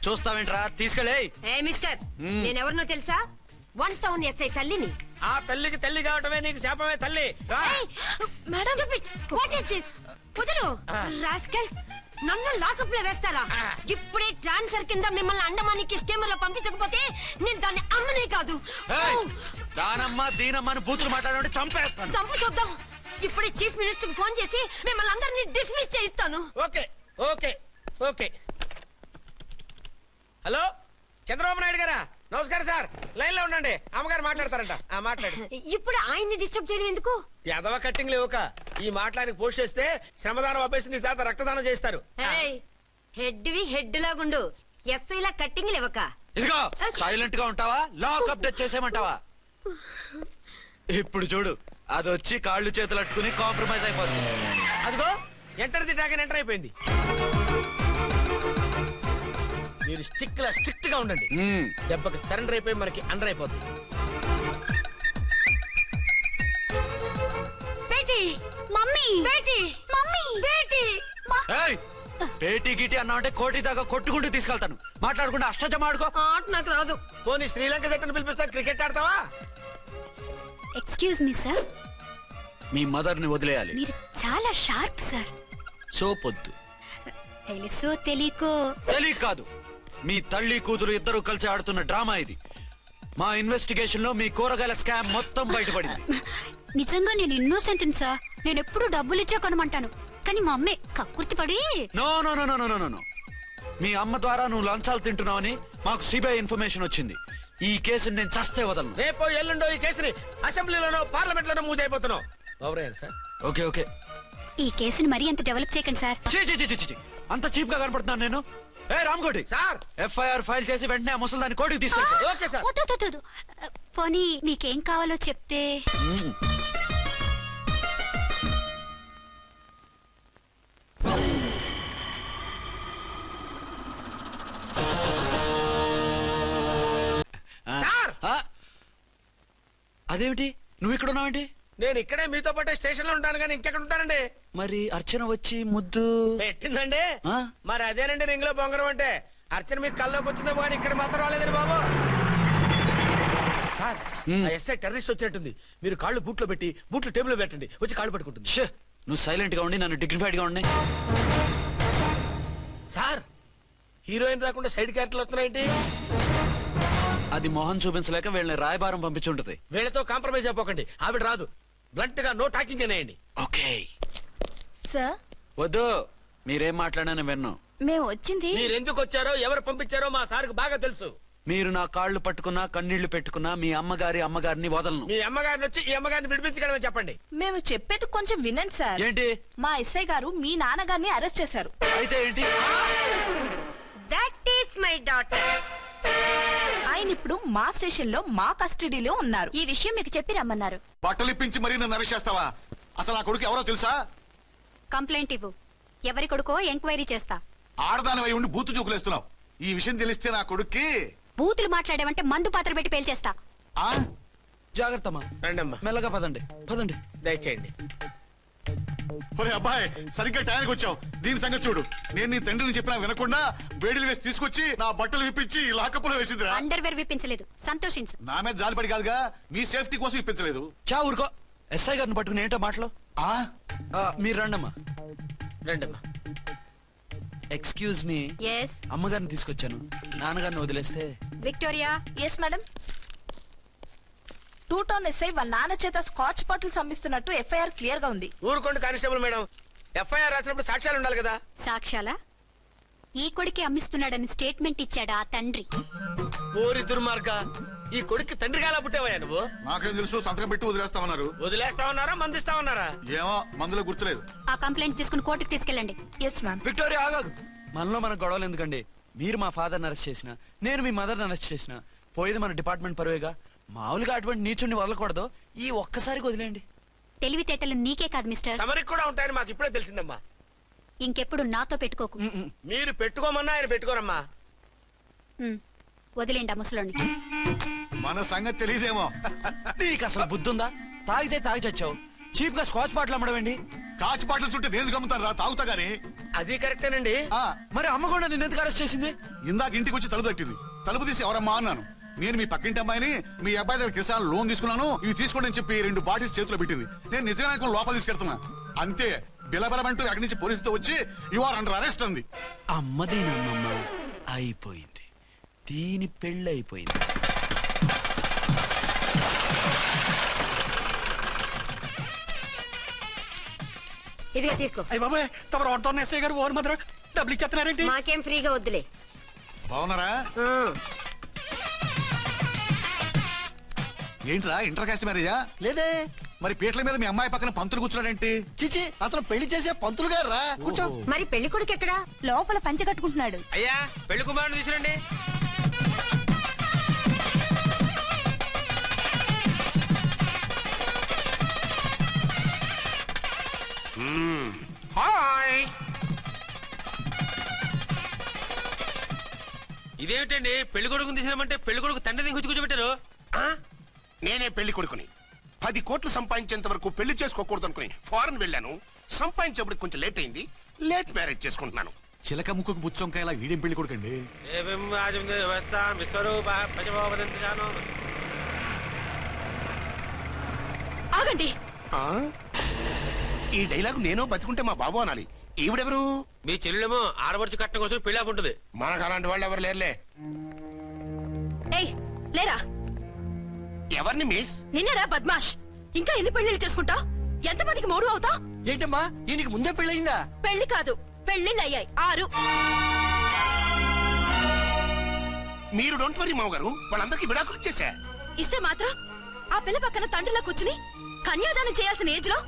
చూస్తావేంట్రా, తీసుకెళ్ళే. ఏ మిస్టర్, నేనెవరినో తెలుసా? 1 టౌన్ ఎస్ఐ తల్లిని. ఆ తల్లికి తల్లి కావటమే నీకు శాపమే తల్లి. రా. Madam, what is this? వదలు రాస్కల్స్, నన్ను లాకప్ లో వేస్తారా? ఇప్పుడే ట్రాన్స్ఫర్ కింద మిమ్మల్ని అండమానికి స్టీమర్ లో పంపించకపోతే నేను దాన్ని అమ్మనే కాదు. దానమ్మ దీనమ్మ అని బూతులు మాట్లాడే చంపేస్తాను. చంపు చూద్దాం. ఇప్పుడే చీఫ్ మినిస్టర్ కి ఫోన్ చేసి మిమ్మల్ని అందరినీ డిస్మిస్ చేయిస్తాను. Okay okay okay. Hello, Chandrababu Naidu గారా? నమస్కారం సార్, లైన్ లో ఉండండి, అమ్మగారు మాట్లాడతారంట. మాట్లాడు. ఇప్పుడు ఆయన్ని డిస్టర్బ్ చేయడం ఎందుకు? ఎదవ కట్టింగ్ లేవుక ఈ మాట్లాడికి పోస్ట్ చేస్తే శ్రమదానం అభ్యసి నీ తాత రక్తదానం చేస్తారు. హెడ్ వి హెడ్ లాగుండు, ఎస్ఐ లా కట్టింగ్ లేవక. ఇదిగో సైలెంట్ గా ఉంటావా, లాక్ అప్డేట్ చేసేయమంటావా? ఇప్పుడు చూడు, అది వచ్చి కాళ్ళు చేతులు అట్టుకుని కాంప్రమైజ్ అయిపోతుంది. అదిగో ఎంటర్ ది డ్రాగన్ ఎంటర్ అయిపోయింది. మీరు స్ట్రిక్ట్ గా ఉండండి, దెబ్బకి సరెండర్ అయిపోయి మనకి అండర్ అయిపోద్ది. బేటీ, మమ్మీ, బేటీ, మమ్మీ, బేటీ. పేటీ గిటి అన్నావంటే కోటి దాకా కొట్టుకుంటూ తీసుకెళ్తాను. మాట్లాడకుండా అష్టజమ ఆడుకో. ఆట నాకు రాదు. పోనీ శ్రీలంక జట్టును పిలిపిస్తా, క్రికెట్ ఆడతావా? ఎక్స్క్యూజ్ మీ సార్, మీ మదర్ ని వదిలేయాలి. మీరు చాలా షార్ప్ సార్. సోపొద్దు. తెలుసో తెలియకో. తెలియ కాదు, మీ తల్లి కూతురు ఇద్దరు కలిసి ఆడుతున్న డ్రామా ఇది. మా ఇన్వెస్టిగేషన్ లో మీ కూరగాయల స్కామ్ మొత్తం బయటపడింది. నిజంగా నేను ఇన్నోసెంట్ సార్. నేను ఎప్పుడు డబ్బులు ఇచ్చా కొనమంటాను, కానీ మా అమ్మే కక్కుర్తి పడి. No no no no no no. మీ అమ్మ ద్వారా నువ్వు లంచాలు తింటున్నావని మాకు సిబిఐ ఇన్ఫర్మేషన్ వచ్చింది. ఈ కేసుని నేను చస్తే వదలను. రేపో ఎల్లుండో ఈ కేసుని అసెంబ్లీలోనో పార్లమెంట్ లోనో మూవ్ అయిపోతున్నావు. Sir okay okay. ఈ కేసుని మరీ అంత డెవలప్ చేయకండి సార్. అంత చీప్ గా కనపడుతున్నాను నేను? ఏ రామ్కోటి సార్, ఎఫ్ఐఆర్ ఫైల్ చేసి వెంటనే ఆ ముసలిదాన్ని కోర్టుకి తీసుకెళ్ళి. Okay sir. వద్దు. పోనీ మీకేం కావాలో చెప్తే. అదేమిటి, నువ్వు ఇక్కడ ఉన్నావేంటి? నేను ఇక్కడే మీతో పాటే స్టేషన్ లో ఉంటాను, కానీ ఇంకెక్కడ ఉంటానండి? మరి అర్చన వచ్చి ముద్దు పెట్టిందండి. మరి అదేనండి రింగ్ లో బొంగరం అంటే. అర్చన మీకు కల్లోకి వచ్చిందేమో, కానీ ఇక్కడ మాత్రం రాలేదండి బాబు. సార్, ఎస్ఐ టెర్రరిస్ట్ వచ్చినట్టుంది. మీరు కాళ్ళు బూట్లో పెట్టి బూట్లు టేబుల్ లో పెట్టండి, వచ్చి కాళ్ళు పట్టుకుంటుంది. నువ్వు సైలెంట్ గా ఉండి నన్ను డిగ్నిఫైడ్ గా ఉండి. సార్, హీరోయిన్ రాకుండా సైడ్ క్యారెక్టర్లు వస్తున్నాయేంటి? అది మొహం చూపించలేక వీళ్ళని రాయబారం పంపించుంటది. వీళ్ళతో కాంప్రమైజ్ అయిపోకండి, ఆవిడ రాదు. బ్లంట్ గా నో టాకింగ్ అనేయండి. ఓకే సార్, వద్దు, మీరేం మాట్లాడానని విన్ను. మేము వచ్చింది మీరు ఎందుకు వచ్చారో ఎవరు పంపించారో మా సార్కు బాగా తెలుసు. మీరు నా కాళ్ళు పట్టుకున్నా కన్నీళ్లు పెట్టుకున్నా మీ అమ్మగారిని వదలను. మీ అమ్మగారిని వచ్చి ఈ అమ్మగారిని విడిపించగలమని చెప్పండి. మేము చెప్పేది కొంచెం వినండి సార్. ఏంటి? మా ఎస్ఐ గారు మీ నాన్నగారిని అరెస్ట్ చేశారు. అయితే ఏంటి? That is my daughter. ఆయన ఇప్పుడు మా స్టేషన్ లో మా కస్టడీలో ఉన్నారు. ఈ విషయం మీకు చెప్పి రమ్మన్నారు. బట్టలు ఇప్పించి మరీ నన్ను అరెస్ట్ చేస్తావా? అసలు ఆ కొడుకు ఎవరో తెలుసా? కంప్లైంట్ ఇవ్వు. ఎవరి కొడుకో ఎంక్వైరీ చేస్తా. ఆడదానివై ఉండి బూతు చూకులేస్తున్నావు. ఈ విషయం తెలిస్తే నా కొడుక్కి బూతులు మాట్లాడావంటే మందు పాత్ర పెట్టి పేల్చేస్తా. ఆ జాగ్రత్తమ్మా. రండమ్మా, మెల్లగా పదండి. దయచేయండి. ఒరే అబ్బాయి, సరిగ్గా టైంకి వచ్చావు. దీని సంగతి చూడు. నేను నీ తండ్రిని చెప్పినా వినకుండా వేడిలు వేసి తీసుకొచ్చి నా బట్టలు విప్పించి లాకప్పులో వేసిందిరా. అండర్వేర్ విప్పించలేదు, సంతోషించు. నా మీద జాలిపడి కాదుగా, మీ సేఫ్టీ కోసం ఇప్పించలేదు. చా ఊరుకో. ఎస్ఐ గారిని పట్టుకుని ఏంటో మాటలు. మీరు రండమ్మా. రండమ్మా. Excuse me. ఎస్ అమ్మగారిని తీసుకొచ్చాను. నాన్నగారిని వదిలేస్తే. Victoria. Yes madam. 2 town SI వాళ్ళ నాన్న చేత స్కాచ్ బాటిల్స్ అమ్మిస్తున్నట్టు ఎఫ్ఐఆర్ క్లియర్ గా ఉంది. ఊరుకోండి కానిస్టేబుల్ మేడం. ఎఫ్ఐఆర్ రాసినప్పుడు సాక్ష్యాలు ఉండాలి కదా. సాక్ష్యాలా? ఈ కొడుకే అమ్మిస్తున్నాడని స్టేట్మెంట్ ఇచ్చాడు ఆ తండ్రి. ఓరి దుర్మార్గ, ఈ కొడుక్కి తండ్రిగా ఎలా పుట్టావయ్యా నువ్వు? నాకేం తెలుసు, సంతకం పెట్టి వదిలేస్తామన్నారు. వదిలేస్తామన్నారా మందిస్తామన్నారా? ఏమో, మందులో గుర్తులేదు. ఆ కంప్లైంట్ తీసుకుని కోర్టుకు తీసుకెళ్ళండి. Yes ma'am. విక్టోరియా ఆగాగు. మనలో మన గొడవలు ఎందుకండి? మీరు మా ఫాదర్ని అరెస్ట్ చేసిన, నేను మీ మదర్ని అరెస్ట్ చేసిన, పోయేది మన డిపార్ట్మెంట్ పరువేగా. మామూలుగా అటువంటి నీచుని వదలకూడదు. ఈ ఒక్కసారికి వదిలేండి. తెలివితేటలు నీకే కాదు మిస్టర్, తమరికి కూడా ఉంటాయని మాకు ఇప్పుడే తెలిసిందమ్మా. ఇంకెప్పుడు నాతో పెట్టుకోకు. మీరు పెట్టుకోమన్నా ఆయన పెట్టుకోరమ్మా. వదిలేండి ఆ ముసలోని. మన సంగతి తెలియదేమో. నీకు అసలు బుద్ధుందా? తాగితే తాగి చచ్చావు. చీప్ గా స్కాచ్ బాటిల్ అమ్మడమేండి? కాచి బాటిల్స్ ఉంటే నేను గమ్ముతాను రా, తాగుతా గానీ. అది కరెక్టేనండి. మరి అమ్మ కూడా నిన్ను ఎందుకు అరెస్ట్ చేసింది? ఇందాక ఇంటికి వచ్చి తలుపు తట్టింది. తలుపు తీసి ఎవరమ్మా అన్నాను. నేను మీ పక్కింటి అమ్మాయిని, మీ అబ్బాయి దగ్గర కిసాన్ లోన్ తీసుకున్నాను, ఇవి తీసుకోండి అని చెప్పి 2 బాటిల్స్ చేతిలో పెట్టింది. నేను నిజంగా లోపల తీసుకెళ్తున్నా. అంతే, బిలబలమంటూ అక్కడి నుంచి పోలీసుతో వచ్చి యు ఆర్ అండర్ అరెస్ట్ అంది. అమ్మదేనమ్మమ్మ అయిపోయింది. దీని పెళ్ళి అయిపోయింది. ఇదిగా తీసుకో. అయ్య బాబాయ్, తమరు ఆటోన్ ఎస్ఐ గారు ఓవర్ మాత్రం డబ్బులు ఇచ్చేస్తున్నారేంటి? మాకేం ఫ్రీగా వద్దులే. బాగున్నారా? ఏంట్రా ఇంటర్ కాస్ట్ మ్యారేజా? లేదే. మరి పీటల మీద మీ అమ్మాయి పక్కన పంతులు కూర్చున్నాడేంటి? చిచి, అతను పెళ్లి చేసే పంతులు గారు రా. కూర్చో. మరి పెళ్లి కొడుకు ఎక్కడా? లోపల పంచె కట్టుకుంటున్నాడు. అయ్యా, పెళ్లి కుమారుని తీసుకురండి. హాయ్. ఇదేమిటండి, పెళ్లి కొడుకుని తీసినామంటే పెళ్లి కొడుకు తండ్రి దిగి కూర్చోబెట్టారు. నేనే పెళ్లి కొడుకుని. 10 కోట్లు సంపాదించేంత వరకు పెళ్లి చేసుకోకూడదు అనుకుని ఫారెన్ వెళ్ళాను. సంపాదించేప్పుడు కొంచెం లేట్ అయింది. లేట్ మ్యారేజ్ చేసుకుంటున్నాను. చిలక ముక్కుకు బుచ్చొంకాయలా వీడేం పెళ్లి కొడుకండి? ఆగండి. ఈ డైలాగ్ నేను బతికుంటే మా బాబు అనాలి. ఈవిడెవరు? మీ చెల్లెమో ఆడబడుచు కట్టడం కోసం పెళ్లి ఆపుంటుంది. మనకు అలాంటి వాళ్ళు ఎవరు లేరులే. ఏయ్ లేరా. ఎవరిని మిస్? నిన్నరా బద్మాష్. ఇంకా ఎన్ని పెళ్లిళ్ళు చేసుకుంటా? ఎంతమందికి మూడు అవుతా? ఏంటమ్మా, ఈయనకి ముందే పెళ్ళయిందా? పెళ్లి కాదు, పెళ్లిళ్ళు అయ్యాయి 6. మీరు డోంట్ వరీ మామగారు, వాళ్ళందరికీ విడాకులు ఇచ్చేసా. ఇస్తే మాత్రం ఆ పిల్ల పక్కన తండ్రిలా కూర్చుని కన్యాదానం చేయాల్సిన ఏజ్ లో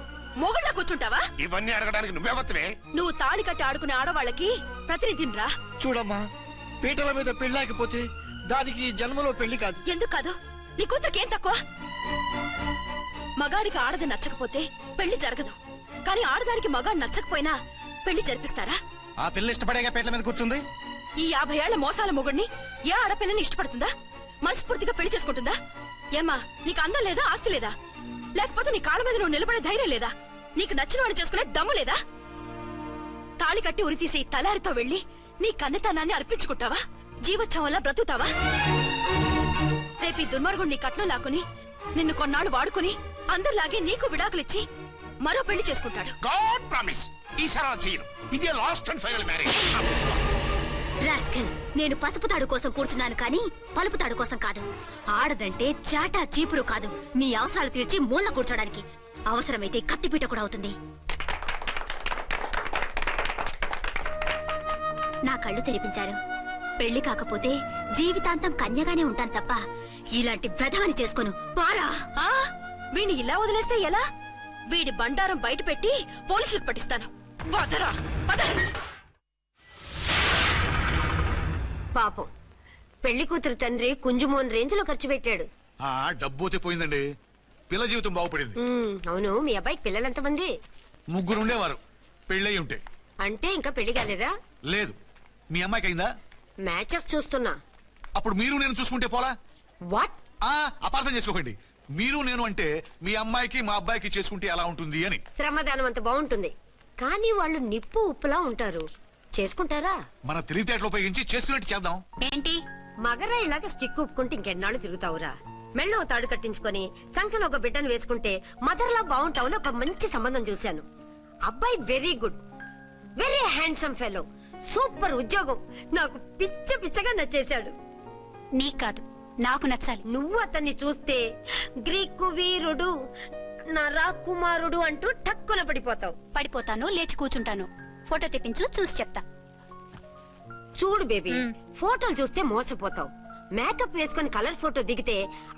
మొగుళ్ళ కూర్చుంటావా? ఇవన్నీ అడగడానికి నువ్వెవత్తవే? నువ్వు తాళి కట్టి ఆడుకునే ఆడవాళ్ళకి ప్రతినిధిరా. చూడమ్మా, పీటల మీద పెళ్ళాకపోతే దానికి జన్మలో పెళ్లి కాదు. ఎందుకు కాదు? నీ కూతురికి ఏం తక్కువ? మగాడికి ఆడది నచ్చకపోతే పెళ్లి జరగదు. కానీ ఆడదానికి మగాడు నచ్చకపోయినా పెళ్లి జరిపిస్తారా? ఆ పిల్ల ఇష్టపడేగా పీటల మీద కూర్చుంది. ఈ 50 ఏళ్ల మోసాల మొగుడిని ఏ ఆడపిల్లని ఇష్టపడుతుందా? మనస్ఫూర్తిగా పెళ్లి చేసుకుంటుందా? ఏమా, నీకు అందం లేదా, ఆస్తి లేదా? లేకపోతే నీ కాళ్ళ మీద నువ్వు నిలబడే ధైర్యం లేదా? నీకు నచ్చిన వాడు చేసుకునే దమ్ము లేదా? తాళి కట్టి ఉరితీసి తలారితో వెళ్లి నీ కన్నెతనాన్ని అర్పించుకుంటావా? జీవోత్సవంలా బ్రతుకుతావా? రేపు ఈ దుర్మార్గుడు నీ కట్నం లాక్కుని నిన్ను కొన్నాళ్ళు వాడుకుని అందరిలాగే నీకు విడాకులిచ్చి మరో పెళ్లి చేసుకుంటాడు. గాడ్ ప్రామిస్, ఈసారి అలా చేయను. ఇదే last and final marriage. Rascal, నేను పసుపు తాడు కోసం కూర్చున్నాను కానీ పలుపు తాడు కోసం కాదు. ఆడదంటే చాటా చీపురు కాదు, నీ అవసరాలు తీర్చి మూల కూర్చోడానికి. అవసరమైతే కత్తిపీట కూడా అవుతుంది. నా కళ్ళు తెరిపించారు. పెళ్లి కాకపోతే జీవితాంతం కన్యగానే ఉంటాను తప్ప ఇలాంటి ప్రధాని చేసుకోను. పారా వీణ్ణి ఇలా వదిలేస్తే ఎలా? వీడి బండారం బయట పెట్టి పోలీసులకు పట్టిస్తాను. వదరా వద. పాపం పెళ్లి కూతురు తండ్రి కుంజుమోన్ రేంజ్ లో ఖర్చు పెట్టాడు. డబ్బు అయితే పోయిందండి, పిల్ల జీవితం బాగుపడింది. అవును, మీ అబ్బాయికి పిల్లలు ఎంతమంది? 3 ఉండేవారు, పెళ్ళయి ఉంటే. అంటే ఇంకా పెళ్లి కాలేదా? లేదు. మీ అమ్మాయికి అయిందా? మ్యాచెస్ చూస్తున్నా. అప్పుడు మీరు నేను చూసుకుంటే పోలా? వాట్? అపార్థం చేసుకోకండి. మీరు నేను అంటే మీ అమ్మాయికి మా అబ్బాయికి చేసుకుంటే ఎలా ఉంటుంది అని. శ్రమదానం అంత బాగుంటుంది, కానీ వాళ్ళు నిప్పు ఉప్పులా ఉంటారు. చేసుకుంటారా? మన తెలివితేటలు ఉపయోగించి చేసుకున్నట్టు చేద్దాం. ఏంటి మగరాయిలాగా స్టిక్ ఉప్పుకుంటే ఇంకెన్నాళ్ళు తిరుగుతావురా? మెళ్ళో తాడు కట్టించుకొని సంఖ్యలో ఒక బిడ్డను వేసుకుంటే మదర్లా బాగుంటావుని ఒక మంచి సంబంధం చూశాను. అబ్బాయి very good, very handsome fellow, super ఉద్యోగం. నాకు పిచ్చగా నచ్చేశాడు. నీకు కాదు, నాకు నచ్చాలి. నువ్వు అతన్ని చూస్తే గ్రీకు వీరుడు, నా రాకుమారుడు అంటూ టక్కున పడిపోతావు. పడిపోతాను, లేచి కూర్చుంటాను. ఫోటో తెప్పించు, చూసి చెప్తా. చూడు బేబీ, ఫోటోలు చూస్తే మోసపోతావు. మేకప్ వేసుకుని కలర్ ఫోటో దిగితే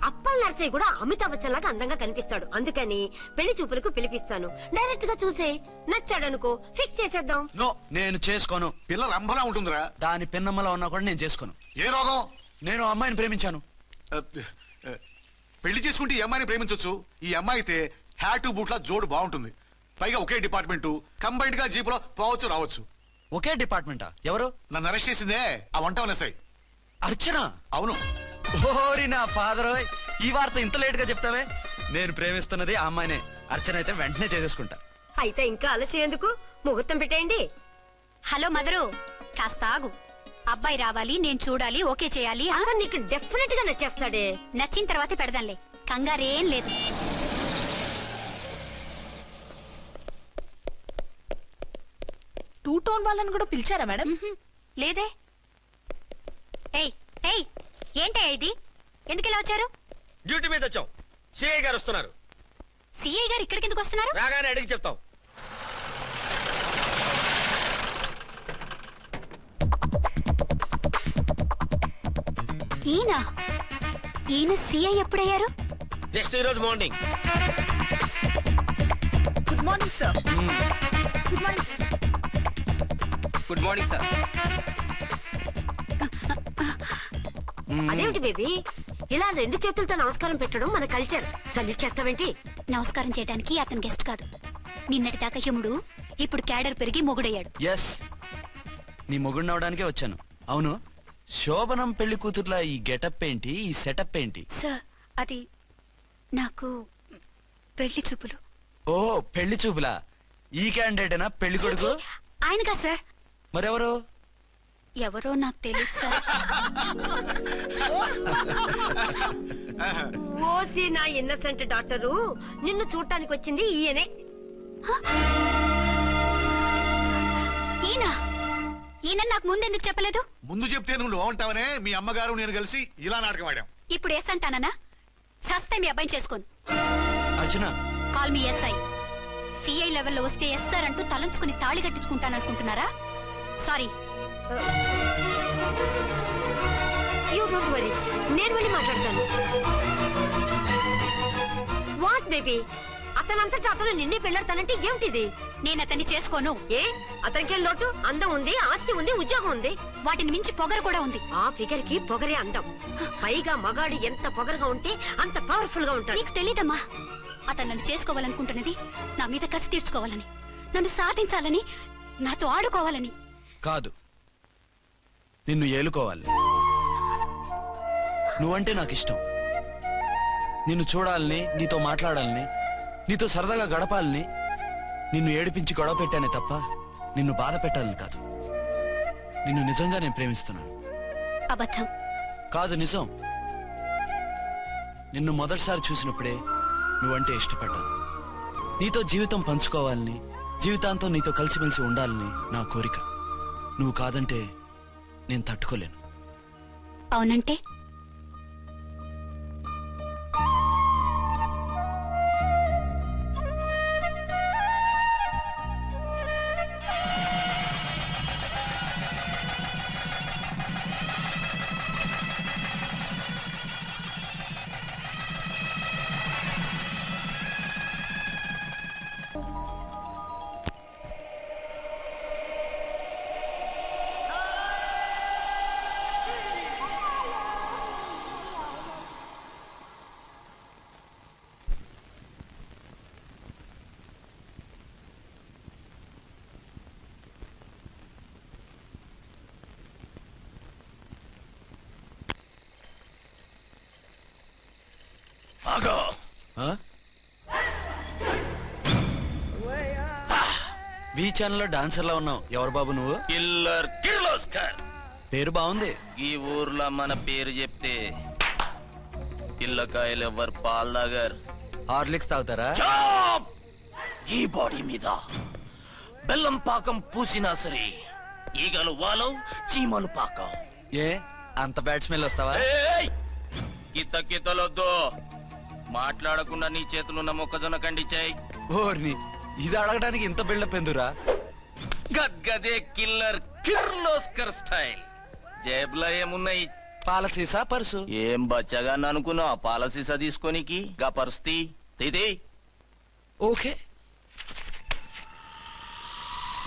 అప్పల్ నర్సయ్య కూడా అమితాబ్ బచ్చన్ లాగా అందంగా కనిపిస్తాడు. అందుకని పెళ్లి చూపులకు పిలిపిస్తాను. డైరెక్ట్ గా చూసే నచ్చాడనుకో ఫిక్స్ చేసేద్దాం. నో, నేను చేసుకోను. పిల్ల రంభలా ఉంటుందిరా. దాని పిన్నమ్మలా ఉన్నా కూడా నేను చేసుకోను. ఏ రోగం? నేను అమ్మాయిని ప్రేమించాను. పెళ్లి చేసుకుంటే ఈ అమ్మాయిని ప్రేమించొచ్చు. ఈ అమ్మాయి అయితే హ్యాటు బూట్ల జోడు బాగుంటుంది. పైగా ఒకే డిపార్ట్మెంట్, కంబైన్డ్ గా జీపులో పోవచ్చు రావచ్చు. ఒకే డిపార్ట్మెంటా? ఎవరు? నన్ను అరెస్ట్ చేసిందే ఆ వంట ఎస్ఐ అర్చన. అవును. ఓరి నా ఫాదర్, ఈ వార్త ఇంత లేట్ గా చెప్తావే? నేను ప్రేమిస్తున్నది ఆ అమ్మాయినే. అర్చన అయితే వెంటనే చేసేసుకుంటా. అయితే ఇంకా ఆలస్యం ఎందుకు, ముహూర్తం పెట్టేయండి. హలో మదరు, కాస్త ఆగు. అబ్బాయి రావాలి, నేను చూడాలి, ఓకే చేయాలి. అతను నీకు డెఫినెట్ గా నచ్చేస్తాడే. నచ్చిన తర్వాతే పెడదాంలే, కంగారేం లేదు. టూ టోన్ వాళ్ళని కూడా పిలిచారా మేడం? లేదే. ఏయ్ ఏయ్, ఏంటే ఇది? ఎందుకు ఇలా వచ్చారు? డ్యూటీ మీద వచ్చాం. సిఐ గారు వస్తున్నారు. సిఐ గారు ఇక్కడికి ఎందుకు వస్తున్నారు? రాగానే అడిగి చెప్తాం. ఈయన సిఐ ఎప్పుడయ్యారు? నెక్స్ట్ ఈ రోజు morning. Good morning sir. Good morning sir. Good morning sir. అదేమిటి బేబీ, ఇలా 2 చేతులతో నమస్కారం పెట్టడం మన కల్చర్. సల్యూట్ చేస్తావేంటి? నమస్కారం చేయడానికి అతను గెస్ట్ కాదు. నిన్నటి దాకా యముడు, ఇప్పుడు క్యాడర్ పెరిగి మొగుడయ్యాడు. ఎస్, నీ మొగుడినవడానికే వచ్చాను. అవును, శోభనం పెళ్లి కూతుర్లా ఈ గెటప్ ఏంటి, ఈ సెటప్ ఏంటి? సార్, అది నాకు పెళ్లి చూపులు. ఓ, పెళ్లి చూపులా? ఈ క్యాండిడేటేనా పెళ్లి కొడుకు? ఆయనగా సార్. మరెవరు? ఎవరో నాకు తెలియదు సార్. ఓసి నా ఇన్నసెంట్ డాక్టరు, నిన్ను చూడటానికి వచ్చింది ఈయనే. ఈయన నాకు ముందెందుకు చెప్పలేదు? ముందు చెప్తే నువ్వు బాగుంటావనే మీ అమ్మగారు నేను కలిసి ఇలా నాటకం ఆడాం. ఇప్పుడు ఎస్ అంటానా? సస్తే మీ అబ్బాయిని చేసుకోను. అర్చన, కాల్ మీ ఎస్ఐ. సిఐ లెవెల్లో వస్తే ఎస్ఆర్ అంటూ తలంచుకుని తాళి కట్టించుకుంటాననుకుంటున్నారా? సారీ. యూ డోంట్ వరీ, నేను వెళ్ళి మాట్లాడతాను. వాట్ బేబీ, అతనంతటా అతను నిన్నే పెళ్ళాడతానంటే ఏమిటిది? నేను అతన్ని చేసుకోను. ఏ, అతనికేం లోటు? అందం ఉంది, ఆస్తి ఉంది, ఉద్యోగం ఉంది. వాటిని మించి పొగరు కూడా ఉంది. ఆ ఫిగర్ కి పొగరే అందం. పైగా మగాడు ఎంత పొగరుగా ఉంటే అంత పవర్ఫుల్ గా ఉంటాడు. నీకు తెలీదమ్మా, అతను నన్ను చేసుకోవాలనుకుంటున్నది నా మీద కసి తీర్చుకోవాలని, నన్ను సాధించాలని, నాతో ఆడుకోవాలని కాదు, నిన్ను ఏలుకోవాలి. నువ్వంటే నాకు ఇష్టం. నిన్ను చూడాలని, నీతో మాట్లాడాలని, నీతో సరదాగా గడపాలని, నిన్ను ఏడిపించి గొడవ పెట్టానే తప్ప నిన్ను బాధ పెట్టాలని కాదు. నిన్ను నిజంగా నేను ప్రేమిస్తున్నాను. అబద్ధం కాదు, నిజం. నిన్ను మొదటిసారి చూసినప్పుడే నువ్వంటే ఇష్టపడ్డాను. నీతో జీవితం పంచుకోవాలని, జీవితాంతం నీతో కలిసిమెలిసి ఉండాలని నా కోరిక. నువ్వు కాదంటే నేను తట్టుకోలేను. అవునంటే ఛానల్లో డాన్సర్ లా ఉన్నావు. ఎవరు బాబు నువ్వు? కిల్లర్ కిర్లోస్కర్. పేరు బాగుంది. ఈ ఊర్లో మన పేరు చెప్తే పిల్లకాయలు ఎవరు పాల్ తాగర్. హార్లిక్స్ తాగుతారా? ఈ బాడీ మీద బెల్లం పాకం పూసినా సరే ఈగలు వాలవు, చీమలు పాకం. ఏ అంత బ్యాడ్ స్మెల్ వస్తావా? కిత కితలొద్దు. మాట్లాడకుండా నీ చేతులున్న మొక్కజొన్న కండిచాయి. ఓర్ని, ఇది అడగడానికి ఇంత బిల్డప్ ఎందురా? గద్గదే కిల్లర్ కిర్లోస్కర్ స్టైల్. జేబులో ఏమున్నాయి? పాల సీసా, పర్సు. ఏం బచ్చగా అనుకున్నావు? పాల సీసా తీసుకోనికి గా పరిస్థితి తీది. ఓకే.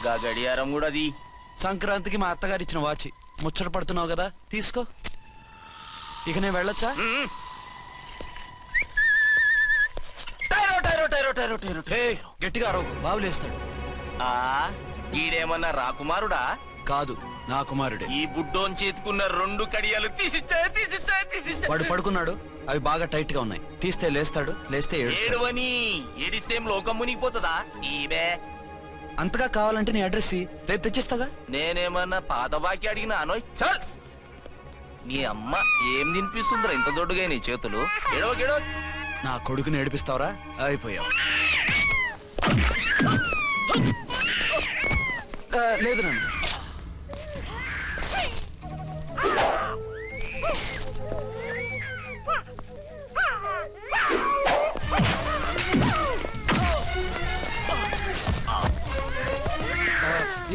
గా గడియారం కూడా అది. సంక్రాంతికి మా అత్తగారు ఇచ్చిన వాచి. ముచ్చట పడుతున్నావు కదా, తీసుకో. ఇక నేను వెళ్ళొచ్చా? గట్టిగా అరవకు, బావులేస్తాడు. ఈడేమన్నా రాకుమారుడా? కాదు, నా కుమారుడే. ఈ బుడ్డోన్ చేతుకున్న 2 కడియాలు తీసిచ్చాయి. వాడు పడుకున్నాడు, అవి బాగా టైట్ గా ఉన్నాయి. తీస్తే లేస్తాడు, లేస్తే ఏడవని. ఏడిస్తే లోకం మునిగిపోతుందా? ఈబే అంతగా కావాలంటే నీ అడ్రస్ రేపు తెచ్చిస్తాగా. నేనేమన్నా పాత బాకి అడిగినా అనోయ్. చల్, నీ అమ్మ ఏం తినిపిస్తుందిరా ఇంత దొడ్డుగా నీ చేతులు? ఎడవ నా కొడుకుని ఏడిపిస్తావరా? అయిపోయావు. లేదు నన్ను.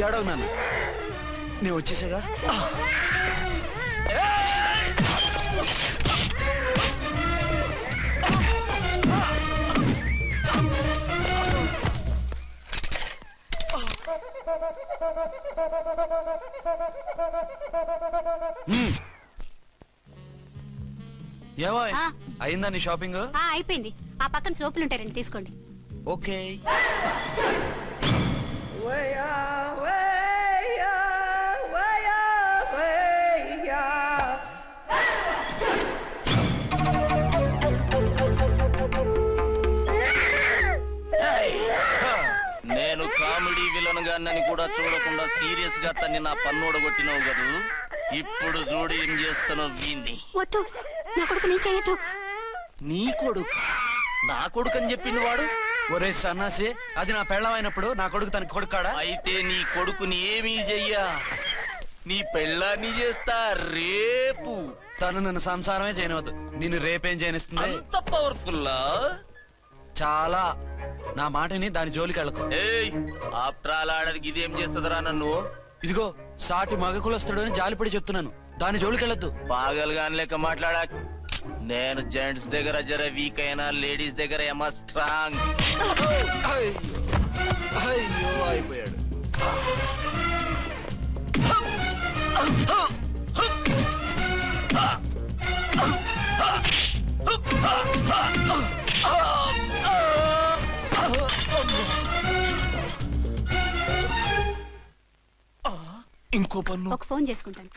ఏడవు నన్ను. నేను వచ్చేసాగా. ఏమో అయిందా నీ షాపింగ్? అయిపోయింది. ఆ పక్కన సోపులుంటారండి, తీసుకోండి. ఓకే. నేను కామెడీ విలన్ గాన్నని కూడా చూడకుండా సీరియస్ గా తన్ని నా పన్నోడగొట్టినావు కదూ. ఇప్పుడు చూడు ఏం చేస్తున్నావు వీణ్ణి. వద్దు, నా కొడుకు నేను చేయొద్దు. నీ కొడుకు? నా కొడుకు అని చెప్పింది వాడు. ఒరే సన్నాసి, అది నా పెళ్ళమైనప్పుడు నా కొడుకు తన కొడుకాడా? అయితే నీ కొడుకుని ఏమీ చెయ్యా, నీ పెళ్ళాన్ని చేస్తా రేపు. తను నన్ను సంసారమే చేయనవద్దు, నిన్ను రేపేం చేయనిస్తుంది? అంత పవర్ఫుల్లా? చాలా. నా మాటని దాని జోలికి వెళ్ళకు. ఏయ్, ఆప్ట్రాల్ ఆడడానికి ఇదేం చేస్తుందిరా నన్ను? ఇదిగో సాటి మగ కులస్తుడు అని జాలిపడి చెప్తున్నాను, దాని జోలికి వెళ్ళొద్దు. పాగలుగాని లెక్క మాట్లాడా. నేను జెంట్స్ దగ్గర జర వీక్ అయినా లేడీస్ దగ్గర ఏమో స్ట్రాంగ్. అయ్యో అయిపోయాడు. ఇంకో పన్ను. ఒక ఫోన్ చేసుకుంటాను.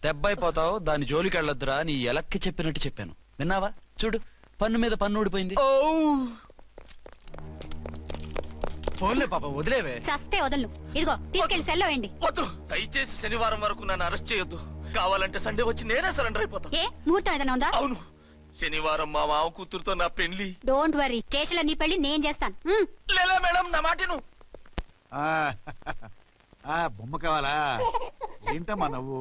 దెబ్బైపోతావు, దాని జోలికి వెళ్ళొద్దురా. నీ ఎలక్కి చెప్పినట్టు చెప్పాను, విన్నావా? చూడు, పన్ను మీద పన్ను ఊడిపోయింది. ఫోన్లే పాప, వదిలేవే. చస్తే వదలను. ఇదిగో తీసుకెళ్లి సెల్లో వేయండి. వద్దు, దయచేసి శనివారం వరకు నన్ను అరెస్ట్ చేయొద్దు. కావాలంటే సండే వచ్చి నేనే సరెండర్ అయిపోతా. ఏ ముహూర్తం ఏదైనా ఉందా? అవును, శనివారం మా మామ కూతురుతో నా పెళ్లి. డోంట్ వరీ, స్టేషన్ లో నీ పెళ్లి నేను చేస్తాను. లేలా మేడం, నా మాటను. బొమ్మ కావాలా? ఏంటమ్మా నవ్వు?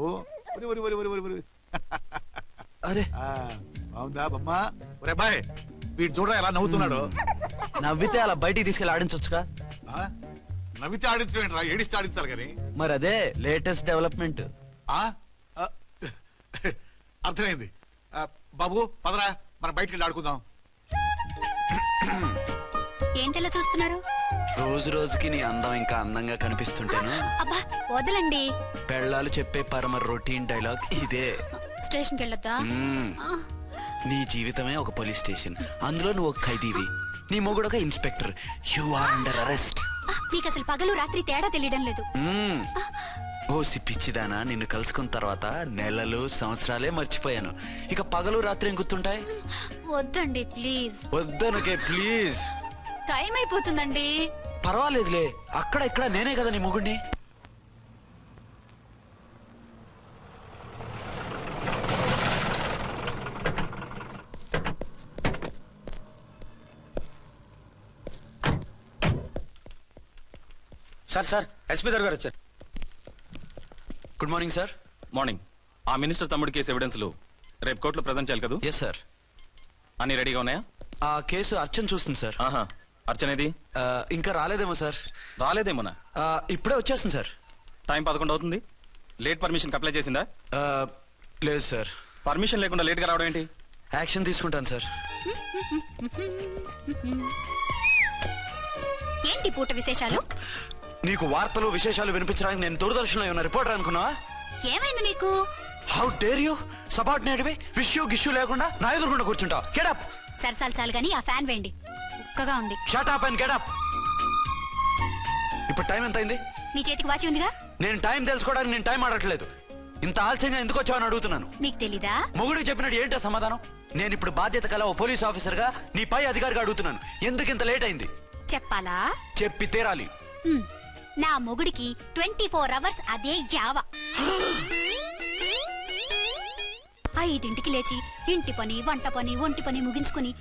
అరే బాగుందా బొమ్మ? ఒరే బాయ్, వీడు చూడరా ఎలా నవ్వుతున్నాడు. నవ్వితే అలా బయటికి తీసుకెళ్ళి ఆడించొచ్చుగా. నవ్వితే ఆడించడం, ఏడిస్తే ఆడించాలి కానీ. మరి అదే లేటెస్ట్ డెవలప్మెంట్. అర్థమైంది. బాబు పదరా, మనం బయటికి వెళ్ళి ఆడుకుందాం. ఏంటలా చూస్తున్నారు? రోజు రోజుకి నీ అందం ఇంకా అందంగా కనిపిస్తుంటాను. అబ్బా వదలండి. పెళ్ళాలు చెప్పే పరమ రొటీన్ డైలాగ్ ఇదే. స్టేషన్కి వెళ్ళొద్దా? నీ జీవితమే ఒక పోలీస్ స్టేషన్, అందులో నువ్వు ఒక ఖైదీవి, నీ మొగుడు ఒక inspector. You are under arrest. మీకు అసలు పగలు రాత్రి తేడా తెలియడం లేదు. ఓ సిప్పిచ్చిదానా, నిన్ను కలుసుకున్న తర్వాత నెలలు సంవత్సరాలే మర్చిపోయాను. ఇక పగలు రాత్రి ఏం గుర్తుంటాయి? వద్దండి ప్లీజ్. వద్దనకే ప్లీజ్. టైం అయిపోతుందండి. పర్వాలేదులే, అక్కడ ఇక్కడ నేనే కదా నీ మొగుడిని. సార్ ఎస్పీ గారు వచ్చారు. Good morning sir. మార్నింగ్. ఆ మినిస్టర్ తమ్ముడి కేసు ఎవిడెన్స్లు రేపు కోర్టులో ప్రజెంట్ చేయాలి కదా? Yes sir. అన్ని రెడీగా ఉన్నాయా? ఆ కేసు అర్చన్ చూస్తుంది సార్. ఆహా, అర్చనేది? ఇంకా రాలేదేమో సార్. రాలేదేమోనా? ఇప్పుడే వచ్చేస్తుంది సార్. టైం 11 అవుతుంది. లేట్ పర్మిషన్ అప్లై చేసిందా? లేదు సార్. పర్మిషన్ లేకుండా లేట్గా రావడం ఏంటి? యాక్షన్ తీసుకుంటాను సార్. ఏంటి పూట విశేషాలు? నీకు వార్తలు విశేషాలు వినిపించడానికి నేను దూరదర్శన్లో ఉన్న రిపోర్టర్ అనుకున్నావా? ఏమైంది నీకు? హౌ డేర్ యూ సబార్డినేట్వి విష్యూ గిష్యూ లేకుండా నా ఎదురుకుండా కూర్చుంటావు? Get up. సరసాలు చాలు గానీ ఆ ఫ్యాన్ వేయండి, ఉక్కగా ఉంది. Shut up and get up. ఇప్పుడు టైం ఎంత అయింది? నీ చేతికి వాచి ఉందిగా. నేను టైం తెలుసుకోవడానికి నేను టైం ఆడట్లేదు. ఇంత ఆలస్యంగా ఎందుకు వచ్చావని అడుగుతున్నాను. మీకు తెలీదా? మొగుడికి చెప్పినట్టు ఏంటో సమాధానం? నేను ఇప్పుడు బాధ్యత కల ఓ పోలీస్ ఆఫీసర్ గా నీ పై అధికారిగా అడుగుతున్నాను. ఎందుకు ఇంత లేట్ అయింది? చెప్పాలా? చెప్పి తీరాలి. నా మొగుడికి 24 అవర్స్ అదే యావ. 5ంటికి లేచి ఇంటి పని, వంట పని, ఒంటి పని ముగించుకుని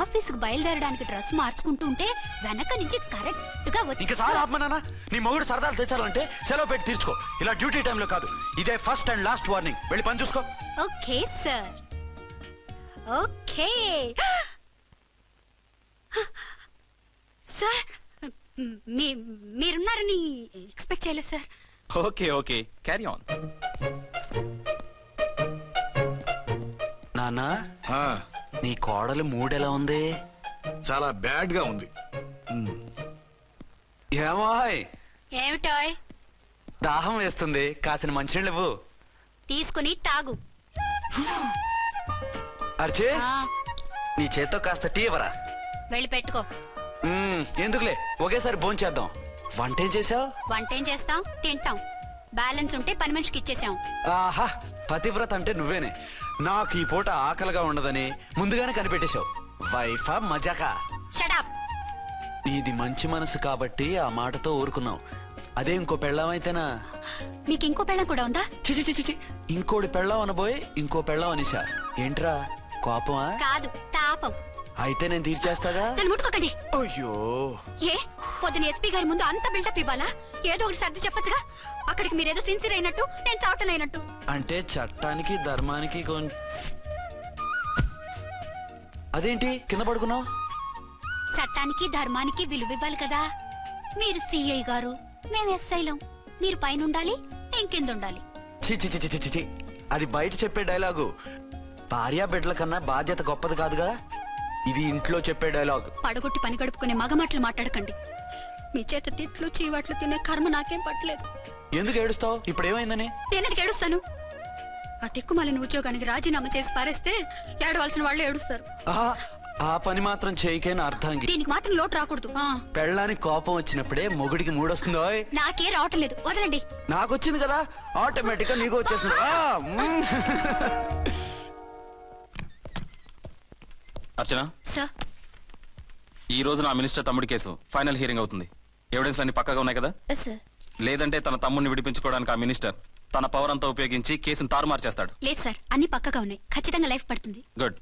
ఆఫీసుకు బయలుదేరడానికి డ్రెస్ మార్చుకుంటూ ఉంటే వెనక నుంచి కరెక్ట్ గా వచ్చి. ఇక చాలా ఆత్మనానా, నీ మొగుడు సరదాలు తెచ్చాలంటే సెలవు పెట్టి తీర్చుకో. ఇలా డ్యూటీ టైంలో కాదు. ఇదే ఫస్ట్ అండ్ లాస్ట్ వార్నింగ్. వెళ్ళి పని చూసుకో. Okay sir, okay sir. మీరున్నారని ఎక్స్పెక్ట్ చేయలేదు సార్. Okay okay, carry on. నాన్నా, నీ కోడలు మూడెలా ఉంది? చాలా బ్యాడ్ గా ఉంది. ఏమాయ్? ఏమిటాయ్? దాహం వేస్తుంది, కాసిన మంచినీళ్ళు ఇవ్వు. తీసుకుని తాగు. అర్చే, నీ చేత్తో కాస్త టీ ఇవ్వరా? వెళ్ళి పెట్టుకో. ఎందుకులే, ఒకేసారి భోంచేద్దాం. వంటేం చేసావు? వంటేం చేస్తాం, తింటాం. బ్యాలెన్స్ ఉంటే పని మనిషికి ఇచ్చేసాం. ఆహా, పతివ్రత అంటే నువ్వేనే. నాకు ఈ పూట ఆకలిగా ఉండదని ముందుగానే కనిపెట్టేశావు. వైఫా మజాకా? షటప్. నీది మంచి మనసు కాబట్టి ఆ మాటతో ఊరుకున్నావు. అదే ఇంకో పెళ్ళాం అయితేనా? మీకు ఇంకో పెళ్ళం కూడా ఉందా? చిచి చిచి చి, ఇంకోటి పెళ్ళాం అనబోయి ఇంకో పెళ్ళాం అనేసా. ఏంట్రా కోపమా? కాదు, తాపం. అయితే నేను తీర్చేస్తాగా. నన్ను ముట్టుకోకండి. అయ్యో, ఏ పొద్దున ఎస్పీ గారి ముందు అంత బిల్డప్ ఇవ్వాలా? ఏదో ఒకటి సర్ది చెప్పచ్చుగా. అక్కడికి మీరేదో సిన్సియర్ అయినట్టు, నేను చావటం అయినట్టు. అంటే చట్టానికి ధర్మానికి అదేంటి కింద పడుకున్నావు? చట్టానికి ధర్మానికి విలువ ఇవ్వాలి కదా. మీరు సిఐ గారు, మేము ఎస్ఐలం. మీరు పైన ఉండాలి, నేను కింద ఉండాలి. చి చి చి చి చి, అది బయట చెప్పే డైలాగు. భార్యా బిడ్డల కన్నా బాధ్యత గొప్పది కాదుగా. ఇది ఇంట్లో చెప్పే డైలాగ్. పడగొట్టి పని గడుపుకునే మగమాటలు మాట్లాడకండి. మీ చేత తిట్లు చీవాట్లు తినే కర్మ నాకేం పట్టలేదు. ఎందుకు ఏడుస్తావు? ఇప్పుడు ఏమైందని? నేనెందుకు ఏడుస్తాను? ఆ తిక్కుమాలిన ఉద్యోగానికి రాజీనామా చేసి పారేస్తే ఏడవలసిన వాళ్ళు ఏడుస్తారు. ఆ పని మాత్రం చేయకేన అర్థంగి. దీనికి మాత్రం లోటు రాకూడదు. పెళ్ళానికి కోపం వచ్చినప్పుడే మొగుడికి మూడొస్తుందో. నాకే రావటం లేదు, వదలండి. నాకు వచ్చింది కదా, ఆటోమేటిక్ గా నీకు వచ్చేసింది. అర్చన సార్, ఈ రోజు నా మినిస్టర్ తమ్ముడి కేసు ఫైనల్ హియరింగ్ అవుతుంది. ఎవిడెన్స్ అన్ని పక్కగా ఉన్నాయి కదా? సార్. లేదంటే తన తమ్ముడిని విడిపించుకోవడానికి ఆ మినిస్టర్ తన పవర్ అంతా ఉపయోగించి కేసును తారుమారు చేస్తాడు. లేదు సార్, అన్ని పక్కగా ఉన్నాయి. ఖచ్చితంగా లైఫ్ పడుతుంది. గుడ్.